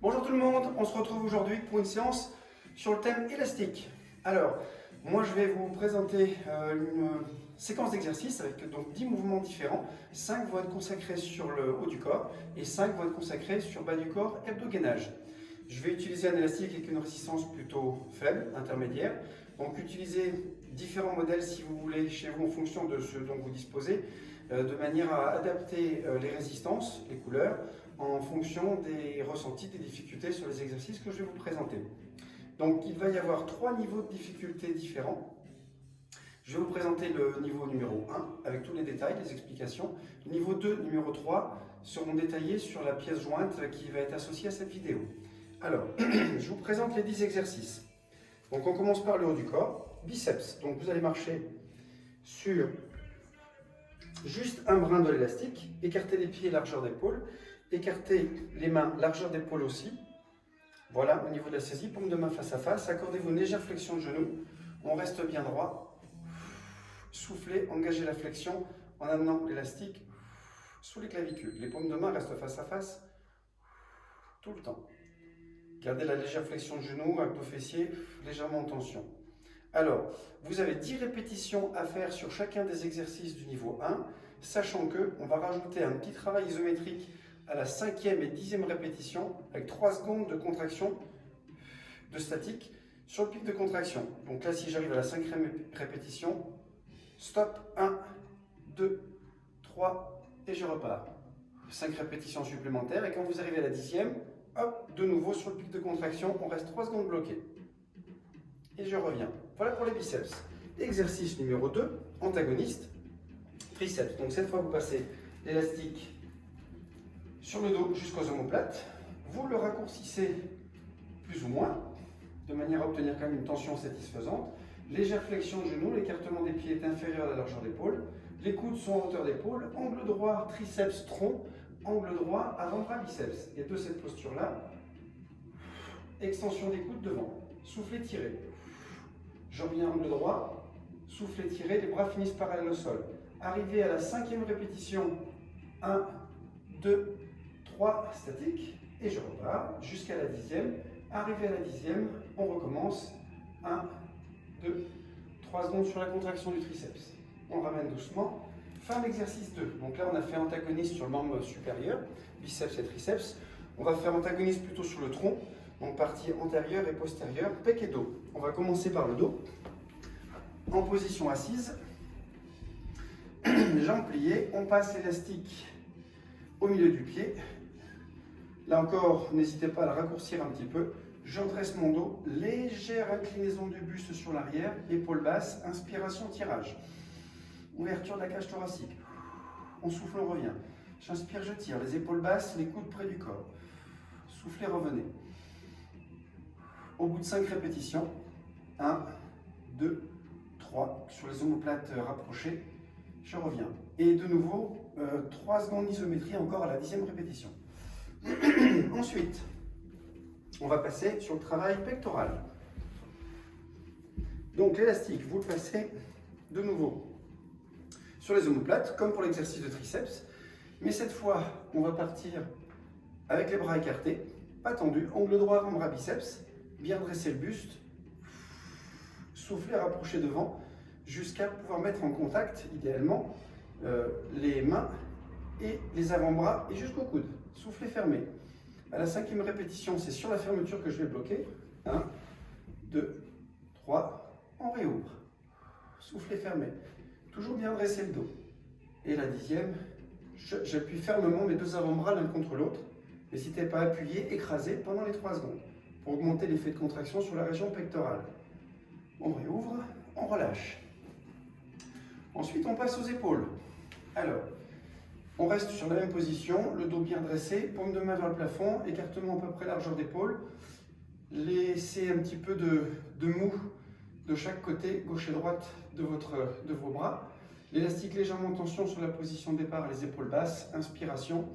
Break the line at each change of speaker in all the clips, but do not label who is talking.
Bonjour tout le monde, on se retrouve aujourd'hui pour une séance sur le thème élastique. Alors, moi je vais vous présenter une séquence d'exercices avec donc 10 mouvements différents. 5 vont être consacrés sur le haut du corps et 5 vont être consacrés sur bas du corps, hebdo-gainage. Je vais utiliser un élastique avec une résistance plutôt faible, intermédiaire. Donc utilisez différents modèles si vous voulez chez vous en fonction de ce dont vous disposez, de manière à adapter les résistances, les couleurs, en fonction des ressentis, des difficultés sur les exercices que je vais vous présenter. Donc il va y avoir 3 niveaux de difficulté différents. Je vais vous présenter le niveau numéro 1 avec tous les détails, les explications. Le niveau 2, numéro 3 seront détaillés sur la pièce jointe qui va être associée à cette vidéo. Alors, je vous présente les 10 exercices. Donc on commence par le haut du corps, biceps. Donc vous allez marcher sur juste un brin de l'élastique, écartez les pieds, largeur d'épaule, écartez les mains, largeur d'épaule aussi. Voilà, au niveau de la saisie, paume de main face à face, accordez-vous une légère flexion de genou, on reste bien droit, soufflez, engagez la flexion en amenant l'élastique sous les clavicules. Les paumes de main restent face à face tout le temps. Gardez la légère flexion de genou, abdos fessiers, légèrement en tension. Alors, vous avez 10 répétitions à faire sur chacun des exercices du niveau 1, sachant qu'on va rajouter un petit travail isométrique à la 5e et 10e répétition avec 3 secondes de contraction de statique sur le pic de contraction. Donc là, si j'arrive à la 5e répétition, stop, 1, 2, 3 et je repars. 5 répétitions supplémentaires et quand vous arrivez à la 10e, hop, de nouveau sur le pic de contraction, on reste 3 secondes bloqués. Et je reviens. Voilà pour les biceps. Exercice numéro 2, antagoniste, triceps. Donc cette fois, vous passez l'élastique sur le dos jusqu'aux omoplates. Vous le raccourcissez plus ou moins, de manière à obtenir quand même une tension satisfaisante. Légère flexion de genou, l'écartement des pieds est inférieur à la largeur d'épaule. Les coudes sont en hauteur d'épaule. Angle droit, triceps, tronc. Angle droit, avant-bras, biceps. Et de cette posture-là, extension des coudes devant. Soufflez, tirez. Je reviens angle droit, soufflez, tirez, les bras finissent parallèles au sol. Arrivé à la 5e répétition, 1, 2, 3, statique, et je repars jusqu'à la 10e. Arrivé à la 10e, on recommence. 1, 2, 3 secondes sur la contraction du triceps. On ramène doucement. Fin d'exercice 2. Donc là, on a fait antagoniste sur le membre supérieur, biceps et triceps. On va faire antagoniste plutôt sur le tronc. Donc partie antérieure et postérieure, pec et dos. On va commencer par le dos. En position assise, jambes pliées, on passe l'élastique au milieu du pied. Là encore, n'hésitez pas à le raccourcir un petit peu. Je redresse mon dos, légère inclinaison du buste sur l'arrière, épaule basse, inspiration, tirage. Ouverture de la cage thoracique. On souffle, on revient. J'inspire, je tire, les épaules basses, les coudes près du corps. Soufflez, revenez. Au bout de 5 répétitions, 1, 2, 3, sur les omoplates rapprochées, je reviens. Et de nouveau, 3 secondes d'isométrie encore à la 10e répétition. Ensuite, on va passer sur le travail pectoral. Donc l'élastique, vous le placez de nouveau sur les omoplates, comme pour l'exercice de triceps. Mais cette fois, on va partir avec les bras écartés, pas tendus, angle droit, avant-bras, biceps. Bien dresser le buste, souffler, rapprocher devant, jusqu'à pouvoir mettre en contact, idéalement, les mains et les avant-bras et jusqu'au coude. Souffler, fermer. À la 5e répétition, c'est sur la fermeture que je vais bloquer. 1, 2, 3, on réouvre. Souffler, fermer. Toujours bien dresser le dos. Et la 10e, j'appuie fermement mes 2 avant-bras l'un contre l'autre. N'hésitez pas à appuyer, écraser pendant les 3 secondes. Pour augmenter l'effet de contraction sur la région pectorale. On réouvre, on relâche. Ensuite, on passe aux épaules. Alors, on reste sur la même position, le dos bien dressé, paume de main vers le plafond, écartement à peu près largeur d'épaule. Laissez un petit peu de mou de chaque côté, gauche et droite de vos bras. L'élastique légèrement en tension sur la position de départ, les épaules basses, inspiration.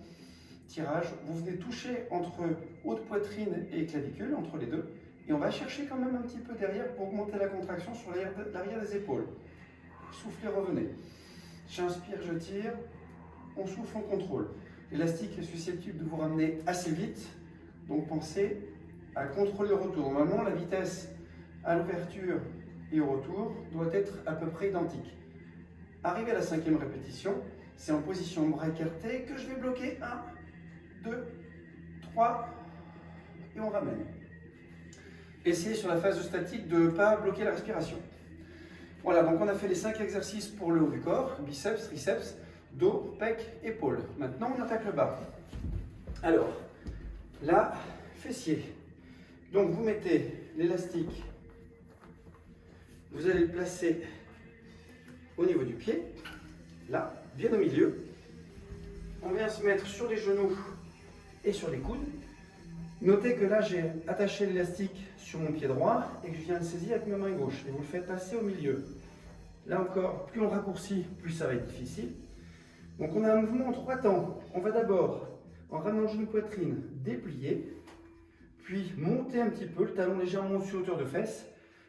Tirage, vous venez toucher entre haute poitrine et clavicule, entre les deux, et on va chercher quand même un petit peu derrière pour augmenter la contraction sur l'arrière des épaules. Soufflez, revenez. J'inspire, je tire, on souffle, on contrôle. L'élastique est susceptible de vous ramener assez vite Donc pensez à contrôler le retour. Normalement, la vitesse à l'ouverture et au retour doit être à peu près identique. Arrivé à la 5e répétition, c'est en position bras écartés que je vais bloquer 1, 2, 3 et on ramène. Essayez sur la phase de statique de ne pas bloquer la respiration. Voilà, donc on a fait les 5 exercices pour le haut du corps, biceps, triceps, dos, pec, épaules. Maintenant, on attaque le bas. Alors, là, fessier. Donc, vous mettez l'élastique, vous allez le placer au niveau du pied, là, bien au milieu. On vient se mettre sur les genoux et sur les coudes. Notez que là, j'ai attaché l'élastique sur mon pied droit et que je viens le saisir avec ma main gauche. Et vous le faites passer au milieu. Là encore, plus on raccourcit, plus ça va être difficile. Donc on a un mouvement en 3 temps. On va d'abord, en ramenant le genou poitrine, déplier, puis monter un petit peu, le talon légèrement au-dessus hauteur de fesses.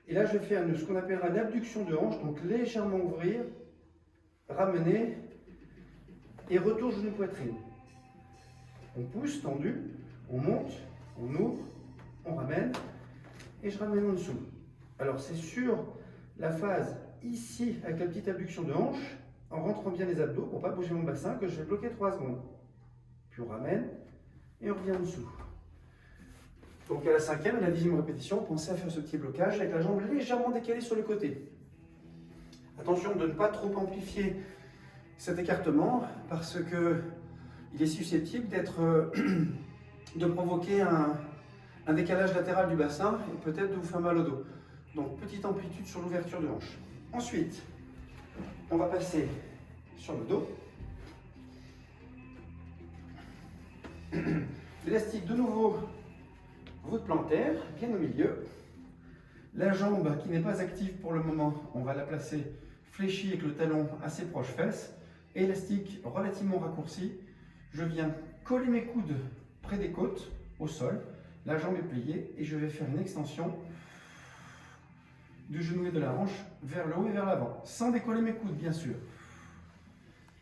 Et là, je vais faire ce qu'on appellera une abduction de hanche, donc légèrement ouvrir, ramener et retour genou poitrine. On pousse tendu, on monte, on ouvre, on ramène et je ramène en dessous. Alors c'est sur la phase ici avec la petite abduction de hanche, en rentrant bien les abdos pour ne pas bouger mon bassin, que je vais bloquer 3 secondes. Puis on ramène et on revient en dessous. Donc à la 5e et la 10e répétition, pensez à faire ce petit blocage avec la jambe légèrement décalée sur le côté. Attention de ne pas trop amplifier cet écartement parce que il est susceptible de provoquer un décalage latéral du bassin et peut-être de vous faire mal au dos. Donc petite amplitude sur l'ouverture de hanche. Ensuite, on va passer sur le dos. L'élastique de nouveau, voûte plantaire, bien au milieu. La jambe qui n'est pas active pour le moment, on va la placer fléchie avec le talon assez proche fesse. Élastique relativement raccourci. Je viens coller mes coudes près des côtes, au sol. La jambe est pliée et je vais faire une extension du genou et de la hanche vers le haut et vers l'avant, sans décoller mes coudes bien sûr.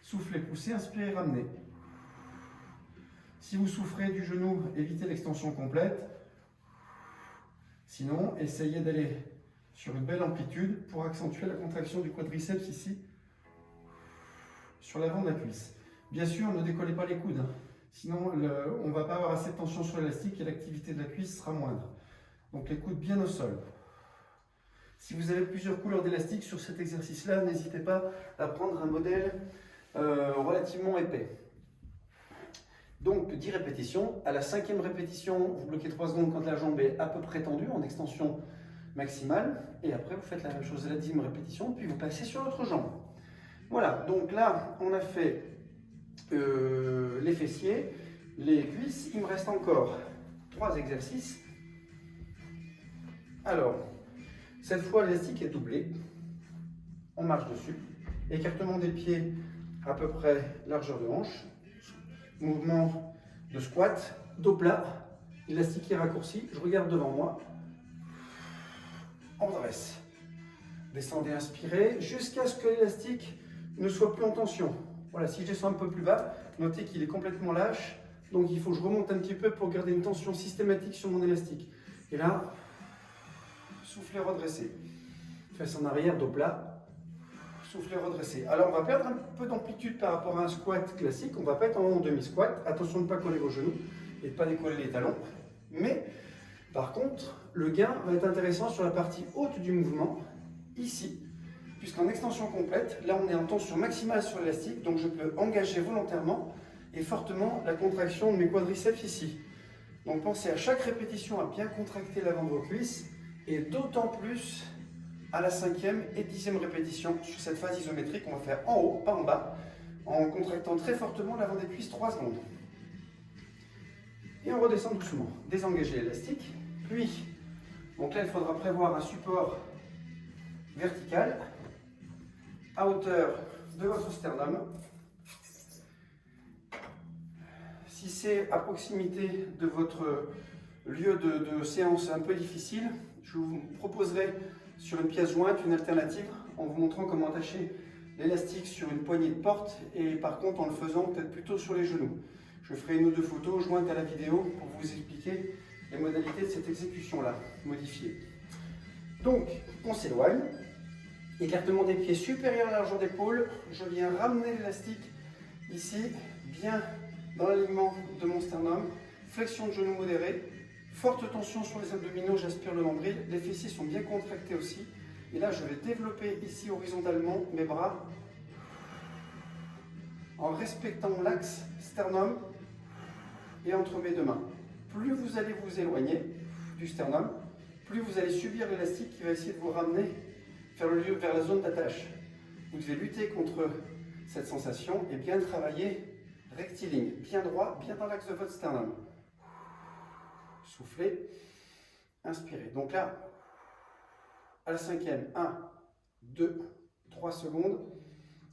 Soufflez, poussez, inspirez, ramenez. Si vous souffrez du genou, évitez l'extension complète. Sinon, essayez d'aller sur une belle amplitude pour accentuer la contraction du quadriceps ici, sur l'avant de la cuisse. Bien sûr, ne décollez pas les coudes, hein. Sinon on ne va pas avoir assez de tension sur l'élastique et l'activité de la cuisse sera moindre. Donc les coudes bien au sol. Si vous avez plusieurs couleurs d'élastique sur cet exercice-là, n'hésitez pas à prendre un modèle relativement épais. Donc 10 répétitions. À la 5e répétition, vous bloquez 3 secondes quand la jambe est à peu près tendue, en extension maximale. Et après, vous faites la même chose à la 10e répétition, puis vous passez sur l'autre jambe. Voilà, donc là, on a fait les fessiers, les cuisses. Il me reste encore 3 exercices. Alors, cette fois, l'élastique est doublé. On marche dessus. Écartement des pieds à peu près largeur de hanche. Mouvement de squat, dos plat, élastique est raccourci. Je regarde devant moi. On dresse. Descendez, inspirez, jusqu'à ce que l'élastique ne soit plus en tension. Voilà, si je descends un peu plus bas, notez qu'il est complètement lâche. Donc il faut que je remonte un petit peu pour garder une tension systématique sur mon élastique. Et là, soufflez, redressez. Fesses en arrière, dos plat. Soufflez, redressez. Alors on va perdre un peu d'amplitude par rapport à un squat classique. On ne va pas être en demi-squat. Attention de ne pas coller vos genoux et de ne pas décoller les talons. Mais par contre, le gain va être intéressant sur la partie haute du mouvement, ici. Puisqu'en extension complète, là on est en tension maximale sur l'élastique, donc je peux engager volontairement et fortement la contraction de mes quadriceps ici. Donc pensez à chaque répétition à bien contracter l'avant de vos cuisses et d'autant plus à la 5e et 10e répétition sur cette phase isométrique. On va faire en haut, pas en bas, en contractant très fortement l'avant des cuisses 3 secondes. Et on redescend doucement. Désengagez l'élastique, puis, donc là il faudra prévoir un support vertical à hauteur de votre sternum. Si c'est à proximité de votre lieu de séance un peu difficile, je vous proposerai sur une pièce jointe une alternative en vous montrant comment attacher l'élastique sur une poignée de porte et par contre en le faisant peut-être plutôt sur les genoux. Je Je ferai une ou deux photos jointes à la vidéo pour vous expliquer les modalités de cette exécution-là, modifiée. Donc, on s'éloigne. Écartement des pieds supérieur à la largeur d'épaule. Je viens ramener l'élastique ici, bien dans l'alignement de mon sternum. Flexion de genou modérée. Forte tension sur les abdominaux, j'aspire le nombril. Les fessiers sont bien contractés aussi. Et là, je vais développer ici horizontalement mes bras en respectant l'axe sternum et entre mes deux mains. Plus vous allez vous éloigner du sternum, plus vous allez subir l'élastique qui va essayer de vous ramener vers la zone d'attache. Vous devez lutter contre cette sensation et bien travailler rectiligne, bien droit, bien dans l'axe de votre sternum. Soufflez, inspirez. Donc là, à la cinquième, 1, 2, 3 secondes,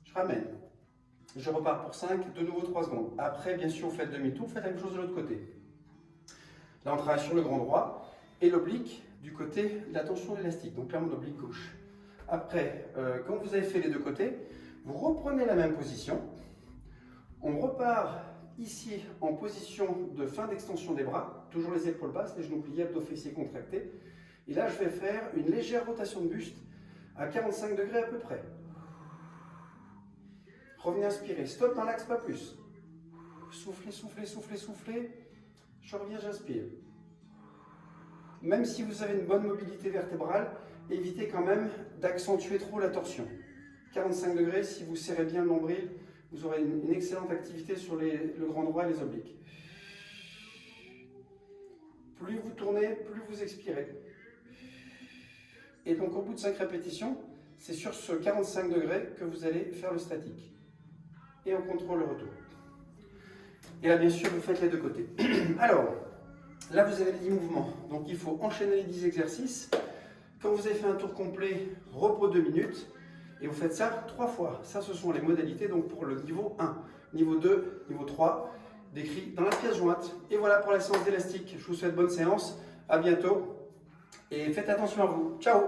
je ramène. Je repars pour 5, de nouveau 3 secondes. Après, bien sûr, vous faites demi-tour, vous faites la même chose de l'autre côté. Là, on travaille sur le grand droit et l'oblique du côté de la tension élastique, donc là, mon oblique gauche. Après, quand vous avez fait les deux côtés, vous reprenez la même position. On repart ici en position de fin d'extension des bras, toujours les épaules basses, les genoux pliés, abdos fessiers contractés. Et là, je vais faire une légère rotation de buste à 45 degrés à peu près. Revenez inspirer, stop dans l'axe, pas plus. Soufflez, soufflez, soufflez, soufflez. Je reviens, j'inspire. Même si vous avez une bonne mobilité vertébrale, évitez quand même d'accentuer trop la torsion. 45 degrés, si vous serrez bien le nombril, vous aurez une excellente activité sur le grand droit et les obliques. Plus vous tournez, plus vous expirez. Et donc au bout de 5 répétitions, c'est sur ce 45 degrés que vous allez faire le statique. Et on contrôle le retour. Et là, bien sûr, vous faites les deux côtés. Alors, là, vous avez les 10 mouvements. Donc, il faut enchaîner les 10 exercices. Quand vous avez fait un tour complet, repos 2 minutes. Et vous faites ça 3 fois. Ça, ce sont les modalités donc pour le niveau 1. Niveau 2, niveau 3, décrit dans la pièce jointe. Et voilà pour la séance d'élastique. Je vous souhaite bonne séance. À bientôt. Et faites attention à vous. Ciao!